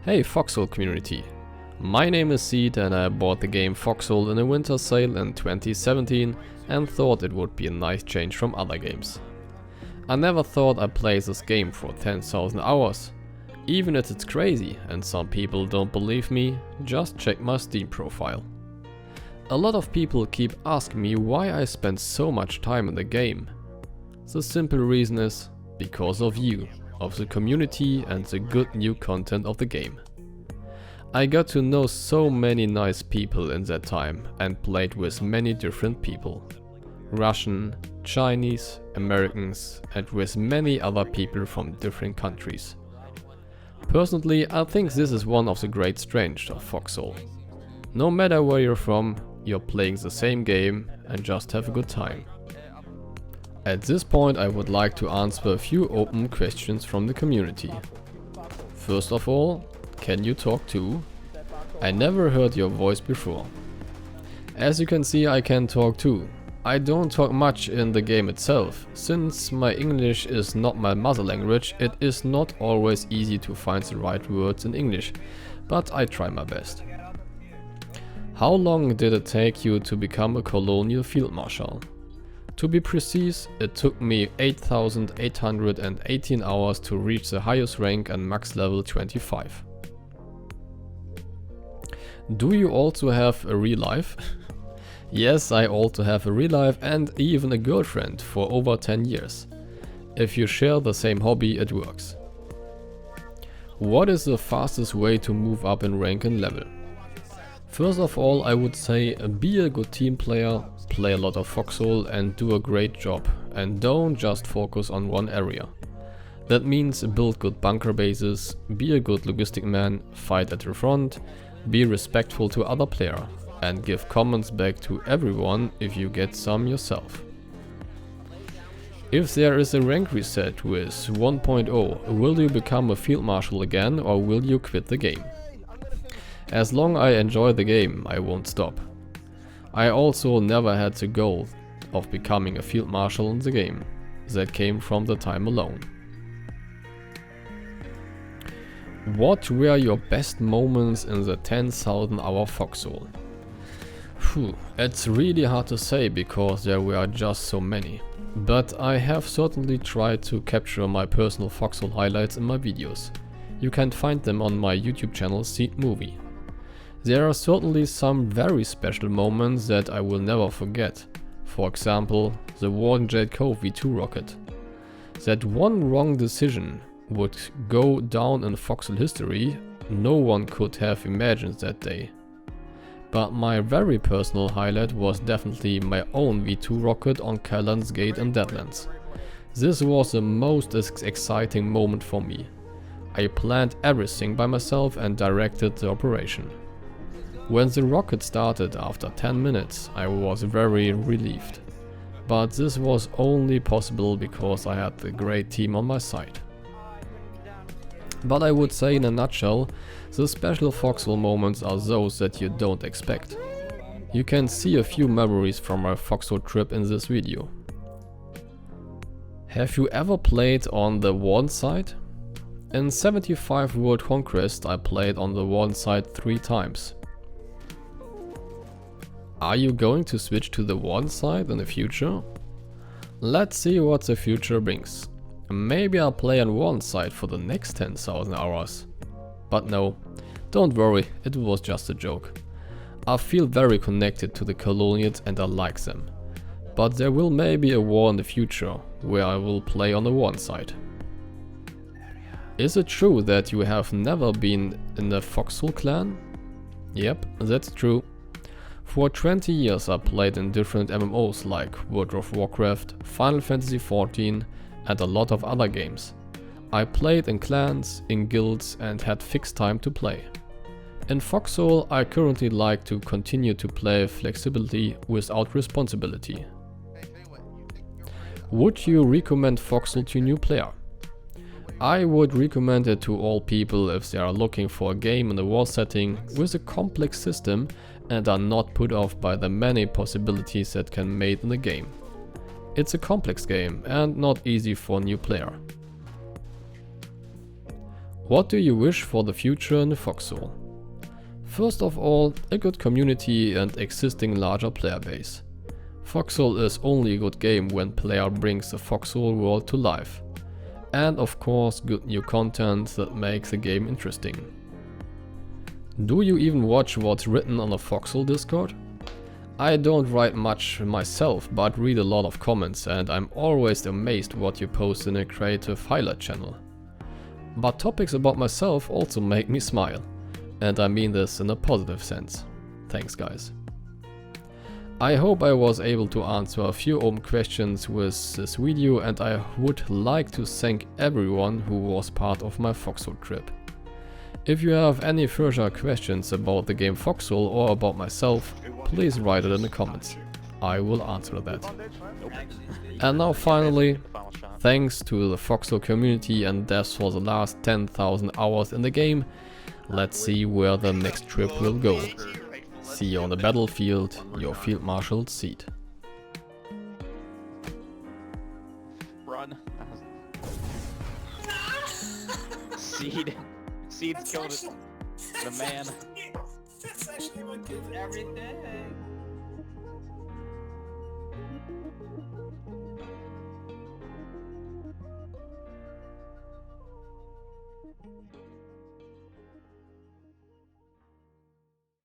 Hey Foxhole community, my name is Seed and I bought the game Foxhole in a winter sale in 2017 and thought it would be a nice change from other games. I never thought I'd play this game for 10,000 hours. Even if it's crazy and some people don't believe me, just check my Steam profile. A lot of people keep asking me why I spend so much time in the game. The simple reason is because of you, of the community and the good new content of the game. I got to know so many nice people in that time and played with many different people. Russian, Chinese, Americans and with many other people from different countries. Personally, I think this is one of the great strengths of Foxhole. No matter where you're from, you're playing the same game and just have a good time. At this point I would like to answer a few open questions from the community. First of all, can you talk too? I never heard your voice before. As you can see, I can talk too. I don't talk much in the game itself. Since my English is not my mother language, it is not always easy to find the right words in English, but I try my best. How long did it take you to become a colonial field marshal? To be precise, it took me 8,818 hours to reach the highest rank and max level 25. Do you also have a real life? Yes, I also have a real life and even a girlfriend for over 10 years. If you share the same hobby, it works. What is the fastest way to move up in rank and level? First of all, I would say be a good team player, play a lot of Foxhole and do a great job, and don't just focus on one area. That means build good bunker bases, be a good logistic man, fight at the front, be respectful to other player, and give comments back to everyone if you get some yourself. If there is a rank reset with 1.0, will you become a field marshal again or will you quit the game? As long as I enjoy the game, I won't stop. I also never had the goal of becoming a field marshal in the game. That came from the time alone. What were your best moments in the 10,000 hour Foxhole? It's really hard to say because there were just so many. But I have certainly tried to capture my personal Foxhole highlights in my videos. You can find them on my YouTube channel Seed Movie. There are certainly some very special moments that I will never forget. For example, the Warden Jet Cove V2 rocket. That one wrong decision would go down in Foxhole history, no one could have imagined that day. But my very personal highlight was definitely my own V2 rocket on Callan's Gate in Deadlands. This was the most exciting moment for me. I planned everything by myself and directed the operation. When the rocket started after 10 minutes, I was very relieved. But this was only possible because I had a great team on my side. But I would say in a nutshell, the special Foxhole moments are those that you don't expect. You can see a few memories from my Foxhole trip in this video. Have you ever played on the Warden side? In 75 World Conquest I played on the Warden side 3 times. Are you going to switch to the Warden side in the future? Let's see what the future brings. Maybe I'll play on Warden side for the next 10,000 hours. But no, don't worry, it was just a joke. I feel very connected to the colonials and I like them. But there will maybe a war in the future where I will play on the Warden side. Is it true that you have never been in the Foxhole clan? Yep, that's true. For 20 years I played in different MMOs like World of Warcraft, Final Fantasy XIV and a lot of other games. I played in clans, in guilds and had fixed time to play. In Foxhole I currently like to continue to play flexibility without responsibility. Would you recommend Foxhole to new player? I would recommend it to all people if they are looking for a game in a war setting with a complex system and are not put off by the many possibilities that can be made in the game. It's a complex game and not easy for a new player. What do you wish for the future in the Foxhole? First of all, a good community and existing larger player base. Foxhole is only a good game when player brings the Foxhole world to life. And of course good new content that makes the game interesting. Do you even watch what's written on the Foxhole Discord? I don't write much myself, but read a lot of comments, and I'm always amazed what you post in a creative highlight channel. But topics about myself also make me smile, and I mean this in a positive sense. Thanks guys. I hope I was able to answer a few open questions with this video, and I would like to thank everyone who was part of my Foxhole trip. If you have any further questions about the game Foxhole or about myself, please write it in the comments. I will answer that. And now finally, thanks to the Foxhole community and devs for the last 10,000 hours in the game. Let's see where the next trip will go. See you on the battlefield, your Field Marshal Seed. Run. Seed. Seed killed it. The man. That's actually what did everything.